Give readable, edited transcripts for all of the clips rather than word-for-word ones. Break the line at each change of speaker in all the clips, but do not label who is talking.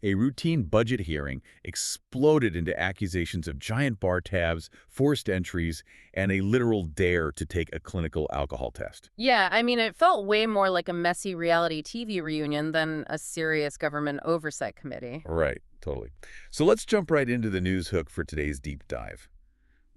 A routine budget hearing exploded into accusations of giant bar tabs, forced entries, and a literal dare to take a clinical alcohol test.
Yeah, I mean, it felt way more like a messy reality TV reunion than a serious government oversight committee.
Right, totally. So let's jump right into the news hook for today's deep dive.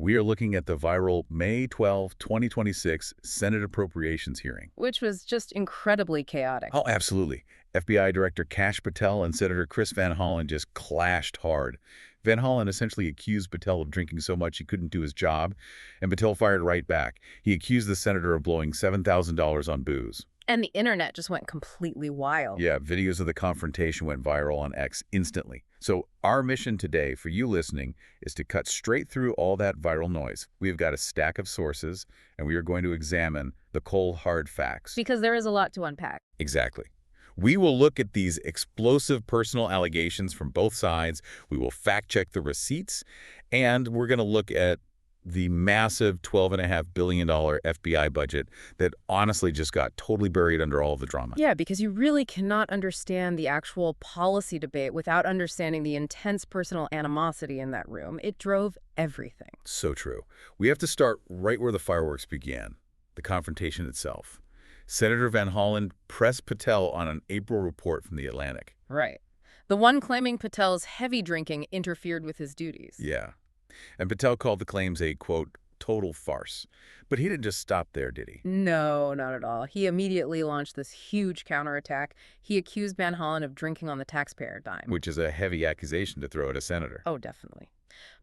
We are looking at the viral May 12, 2026 Senate Appropriations hearing.
Which was just incredibly chaotic.
Oh, absolutely. FBI Director Kash Patel and Senator Chris Van Hollen just clashed hard. Van Hollen essentially accused Patel of drinking so much he couldn't do his job, and Patel fired right back. He accused the senator of blowing $7,000 on booze.
And the internet just went completely wild.
Yeah, videos of the confrontation went viral on X instantly. So our mission today for you listening is to cut straight through all that viral noise. We've got a stack of sources, and we are going to examine the cold, hard facts.
Because there is a lot to unpack.
Exactly. We will look at these explosive personal allegations from both sides. We will fact-check the receipts, and we're going to look at the massive $12.5 billion FBI budget that honestly just got totally buried under all of the drama.
Yeah, because you really cannot understand the actual policy debate without understanding the intense personal animosity in that room. It drove everything.
So true. We have to start right where the fireworks began, the confrontation itself. Senator Van Hollen pressed Patel on an April report from The Atlantic.
Right. The one claiming Patel's heavy drinking interfered with his duties.
Yeah. And Patel called the claims a, quote, total farce. But he didn't just stop there, did he?
No, not at all. He immediately launched this huge counterattack. He accused Van Hollen of drinking on the taxpayer dime.
Which is a heavy accusation to throw at a senator.
Oh, definitely.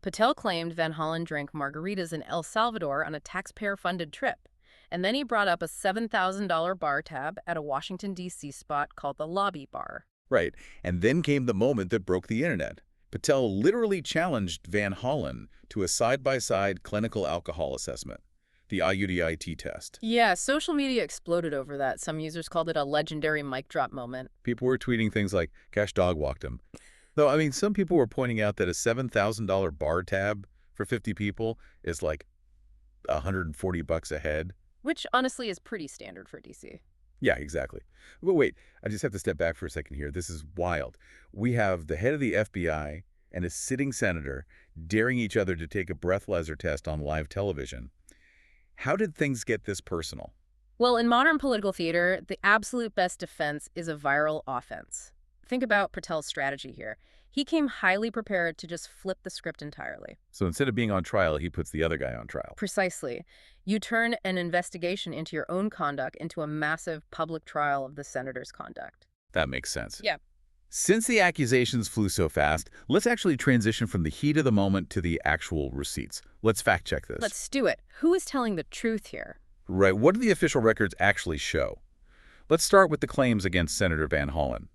Patel claimed Van Hollen drank margaritas in El Salvador on a taxpayer-funded trip. And then he brought up a $7,000 bar tab at a Washington, D.C. spot called the Lobby Bar.
Right. And then came the moment that broke the internet. Patel literally challenged Van Hollen to a side-by-side clinical alcohol assessment, the IUDIT test.
Yeah, social media exploded over that. Some users called it a legendary mic drop moment.
People were tweeting things like, Cash dog walked him. Though, I mean, some people were pointing out that a $7,000 bar tab for 50 people is like $140 a head.
Which, honestly, is pretty standard for D.C.
Yeah, exactly. But wait, I just have to step back for a second here. This is wild. We have the head of the FBI and a sitting senator daring each other to take a breathalyzer test on live television. How did things get this personal?
Well, in modern political theater, the absolute best defense is a viral offense. Think about Patel's strategy here. He came highly prepared to just flip the script entirely.
So instead of being on trial, he puts the other guy on trial.
Precisely. You turn an investigation into your own conduct into a massive public trial of the senator's conduct.
That makes sense.
Yeah.
Since the accusations flew so fast, let's actually transition from the heat of the moment to the actual receipts. Let's fact check this.
Let's do it. Who is telling the truth here?
Right. What do the official records actually show? Let's start with the claims against Senator Van Hollen.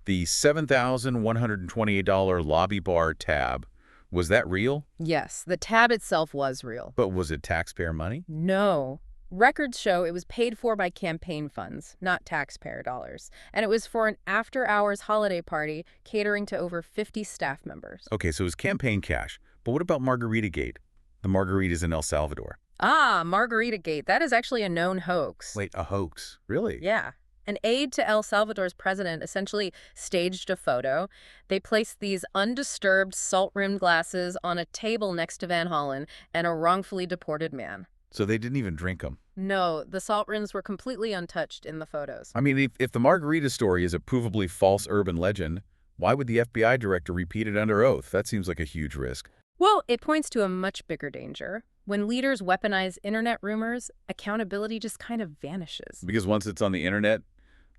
The $7,128 lobby bar tab, was that real?
Yes, the tab itself was real.
But was it taxpayer money?
No. Records show it was paid for by campaign funds, not taxpayer dollars. And it was for an after-hours holiday party catering to over 50 staff members.
Okay, so it was campaign cash. But what about Margaritagate? The margaritas in El Salvador.
Ah, Margaritagate. That is actually a known hoax.
Wait, a hoax? Really?
Yeah. An aide to El Salvador's president essentially staged a photo. They placed these undisturbed salt-rimmed glasses on a table next to Van Hollen and a wrongfully deported man.
So they didn't even drink them?
No, the salt rims were completely untouched in the photos.
I mean, if the margarita story is a provably false urban legend, why would the FBI director repeat it under oath? That seems like a huge risk.
Well, it points to a much bigger danger. When leaders weaponize internet rumors, accountability just kind of vanishes.
Because once it's on the internet,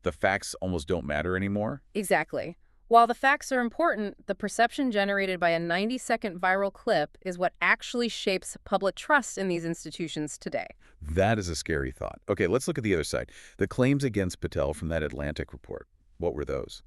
the facts almost don't matter anymore?
Exactly. While the facts are important, the perception generated by a 90-second viral clip is what actually shapes public trust in these institutions today.
That is a scary thought. Okay, let's look at the other side. The claims against Patel from that Atlantic report. What were those?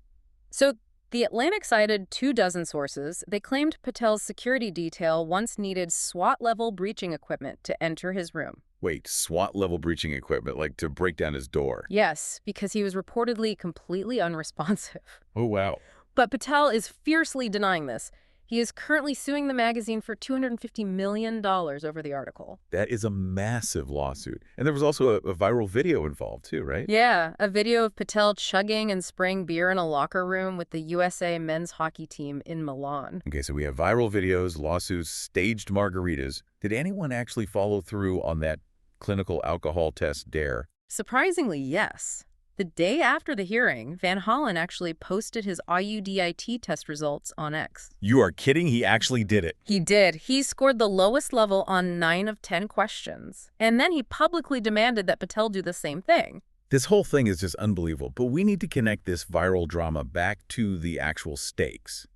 So the Atlantic cited 24 sources. They claimed Patel's security detail once needed SWAT-level breaching equipment to enter his room.
Wait, SWAT-level breaching equipment, like to break down his door?
Yes, because he was reportedly completely unresponsive.
Oh, wow.
But Patel is fiercely denying this. He is currently suing the magazine for $250 million over the article.
That is a massive lawsuit. And there was also a viral video involved too, right?
Yeah, a video of Patel chugging and spraying beer in a locker room with the USA men's hockey team in Milan.
Okay, so we have viral videos, lawsuits, staged margaritas. Did anyone actually follow through on that clinical alcohol test dare?
Surprisingly, yes. The day after the hearing, Van Hollen actually posted his IUDIT test results on X.
You are kidding? He actually did it.
He did. He scored the lowest level on 9 of 10 questions. And then he publicly demanded that Patel do the same thing.
This whole thing is just unbelievable, but we need to connect this viral drama back to the actual stakes.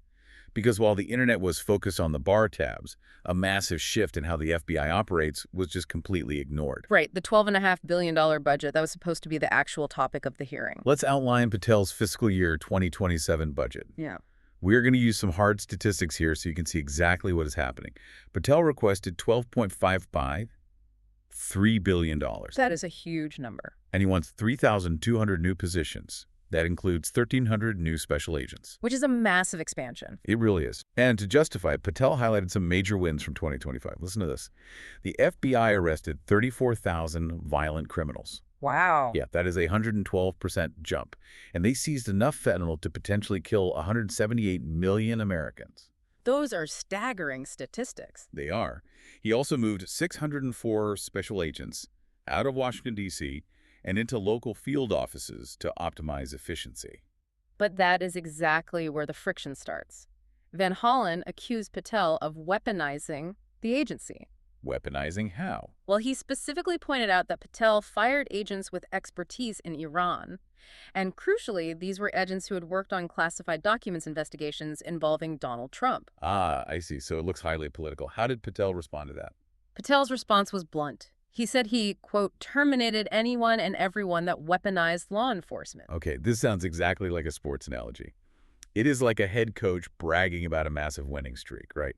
Because while the internet was focused on the bar tabs, a massive shift in how the FBI operates was just completely ignored.
Right, the $12.5 billion budget, that was supposed to be the actual topic of the hearing.
Let's outline Patel's fiscal year 2027 budget.
Yeah.
We're going to use some hard statistics here so you can see exactly what is happening. Patel requested $12.55, $3 billion.
That is a huge number.
And he wants 3,200 new positions. That includes 1,300 new special agents.
Which is a massive expansion.
It really is. And to justify it, Patel highlighted some major wins from 2025. Listen to this. The FBI arrested 34,000 violent criminals.
Wow.
Yeah, that is a 112% jump. And they seized enough fentanyl to potentially kill 178 million Americans.
Those are staggering statistics.
They are. He also moved 604 special agents out of Washington, D.C., and into local field offices to optimize efficiency.
But that is exactly where the friction starts. Van Hollen accused Patel of weaponizing the agency.
Weaponizing how?
Well, he specifically pointed out that Patel fired agents with expertise in Iran. And crucially, these were agents who had worked on classified documents investigations involving Donald Trump.
Ah, I see. So it looks highly political. How did Patel respond to that?
Patel's response was blunt. He said he, quote, terminated anyone and everyone that weaponized law enforcement.
Okay, this sounds exactly like a sports analogy. It is like a head coach bragging about a massive winning streak, right?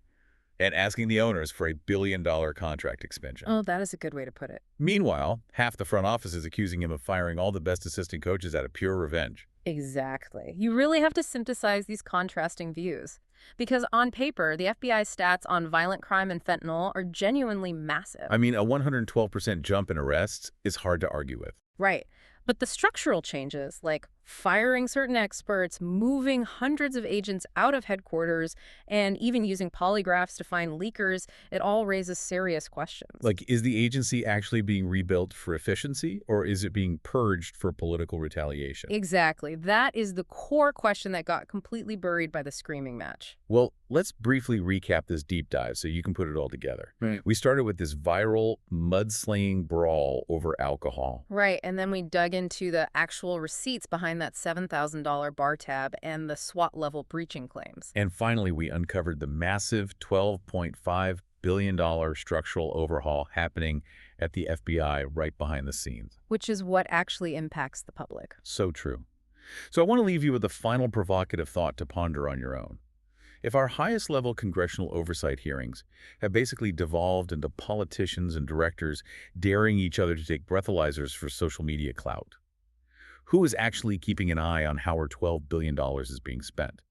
And asking the owners for a $1 billion contract extension.
Oh, that is a good way to put it.
Meanwhile, half the front office is accusing him of firing all the best assistant coaches out of pure revenge.
Exactly. You really have to synthesize these contrasting views. Because on paper, the FBI stats on violent crime and fentanyl are genuinely massive.
I mean, a 112% jump in arrests is hard to argue with.
Right. But the structural changes, like firing certain experts, moving hundreds of agents out of headquarters, and even using polygraphs to find leakers, it all raises serious questions.
Like, is the agency actually being rebuilt for efficiency, or is it being purged for political retaliation?
Exactly. That is the core question that got completely buried by the screaming match.
Well, let's briefly recap this deep dive so you can put it all together.
Right.
We started with this viral mudslinging brawl over alcohol.
Right, and then we dug into the actual receipts behind that $7,000 bar tab and the SWAT-level breaching claims.
And finally, we uncovered the massive $12.5 billion structural overhaul happening at the FBI right behind the scenes.
Which is what actually impacts the public.
So true. So I want to leave you with a final provocative thought to ponder on your own. If our highest-level congressional oversight hearings have basically devolved into politicians and directors daring each other to take breathalyzers for social media clout, who is actually keeping an eye on how our $12 billion is being spent?